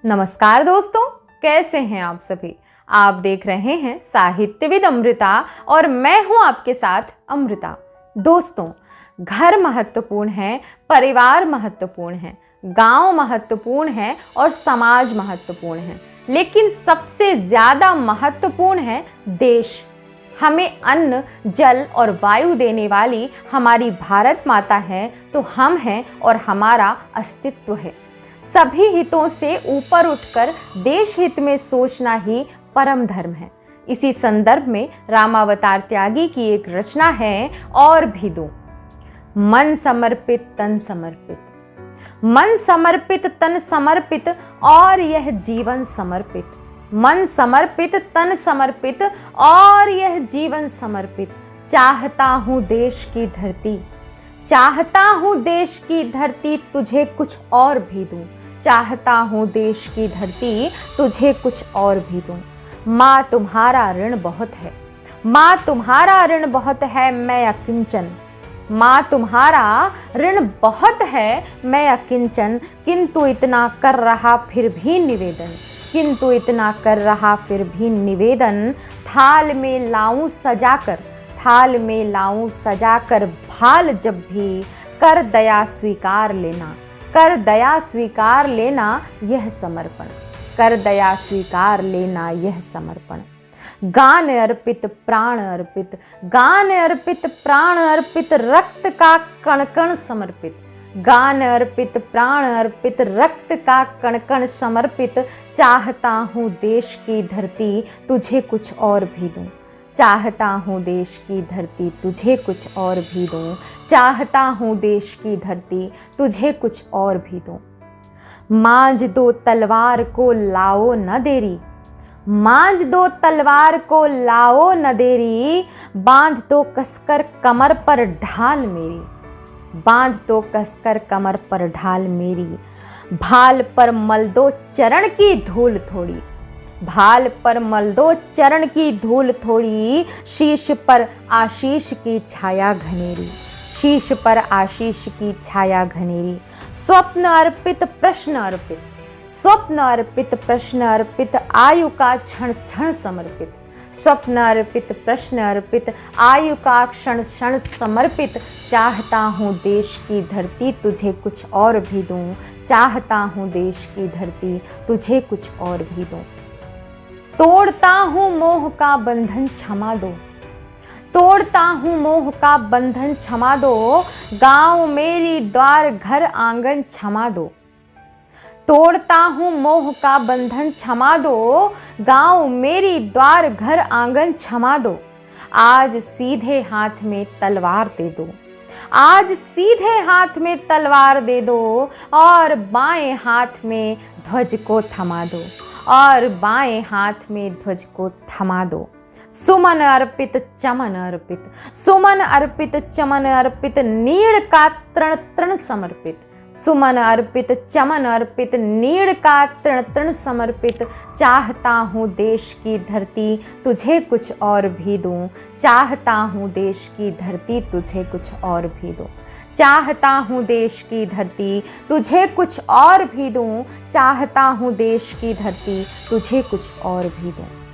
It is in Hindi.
नमस्कार दोस्तों, कैसे हैं आप सभी। आप देख रहे हैं साहित्यविद अमृता और मैं हूं आपके साथ अमृता। दोस्तों, घर महत्वपूर्ण है, परिवार महत्वपूर्ण है, गांव महत्वपूर्ण है और समाज महत्वपूर्ण है, लेकिन सबसे ज्यादा महत्वपूर्ण है देश। हमें अन्न, जल और वायु देने वाली हमारी भारत माता है तो हम हैं और हमारा अस्तित्व है। सभी हितों से ऊपर उठकर देश हित में सोचना ही परम धर्म है। इसी संदर्भ में रामावतार त्यागी की एक रचना है, और भी दो। मन समर्पित तन समर्पित, मन समर्पित तन समर्पित और यह जीवन समर्पित। मन समर्पित तन समर्पित और यह जीवन समर्पित। चाहता हूँ देश की धरती, चाहता हूँ देश की धरती तुझे कुछ और भी दूं। चाहता हूँ देश की धरती तुझे कुछ और भी दूं। माँ तुम्हारा ऋण बहुत है, माँ तुम्हारा ऋण बहुत है, मैं अकिंचन। माँ तुम्हारा ऋण बहुत है, मैं अकिंचन। किंतु इतना कर रहा फिर भी निवेदन, किंतु इतना कर रहा फिर भी निवेदन। थाल में लाऊं सजाकर, थाल में लाऊं सजाकर भाल जब भी। कर दया स्वीकार लेना, कर दया स्वीकार लेना यह समर्पण। कर दया स्वीकार लेना यह समर्पण। गान अर्पित प्राण अर्पित, गान अर्पित प्राण अर्पित, रक्त का कण कण समर्पित। गान अर्पित प्राण अर्पित, रक्त का कण कण समर्पित। चाहता हूँ देश की धरती तुझे कुछ और भी दूं। चाहता हूँ देश की धरती तुझे कुछ और भी दूं। चाहता हूँ देश की धरती तुझे कुछ और भी दूं। मांझ दो तलवार को लाओ न देरी, मांझ दो तलवार को लाओ न देरी। बांध दो कसकर कमर पर ढाल मेरी, बांध दो कसकर कमर पर ढाल मेरी। भाल पर मल दो चरण की धूल थोड़ी, भाल पर मल दो चरण की धूल थोड़ी। शीश पर आशीष की छाया घनेरी, शीश पर आशीष की छाया घनेरी। स्वप्न अर्पित प्रश्न अर्पित, स्वप्न अर्पित प्रश्न अर्पित, आयु का क्षण क्षण समर्पित। स्वप्न अर्पित प्रश्न अर्पित, आयु का क्षण क्षण समर्पित। चाहता हूँ देश की धरती तुझे कुछ और भी दूं। चाहता हूँ देश की धरती तुझे कुछ और भी दूं। तोड़ता हूँ मोह का बंधन क्षमा दो, तोड़ता हूँ मोह का बंधन क्षमा दो। गांव मेरी द्वार घर आंगन क्षमा दो, तोड़ता हूँ मोह का बंधन क्षमा दो। गांव मेरी द्वार घर आंगन क्षमा दो। आज सीधे हाथ में तलवार दे दो, आज सीधे हाथ में तलवार दे दो। और बाएं हाथ में ध्वज को थमा दो, और बाएं हाथ में ध्वज को थमा दो। सुमन अर्पित चमन अर्पित, सुमन अर्पित चमन अर्पित, नीड़ का तृण तृण समर्पित। सुमन अर्पित चमन अर्पित, नीड़ का तृण तृण समर्पित। चाहता हूँ देश की धरती तुझे कुछ और भी दूं। चाहता हूँ देश की धरती तुझे कुछ और भी दूं। चाहता हूँ देश की धरती तुझे कुछ और भी दूं। चाहता हूँ देश की धरती तुझे कुछ और भी दूं।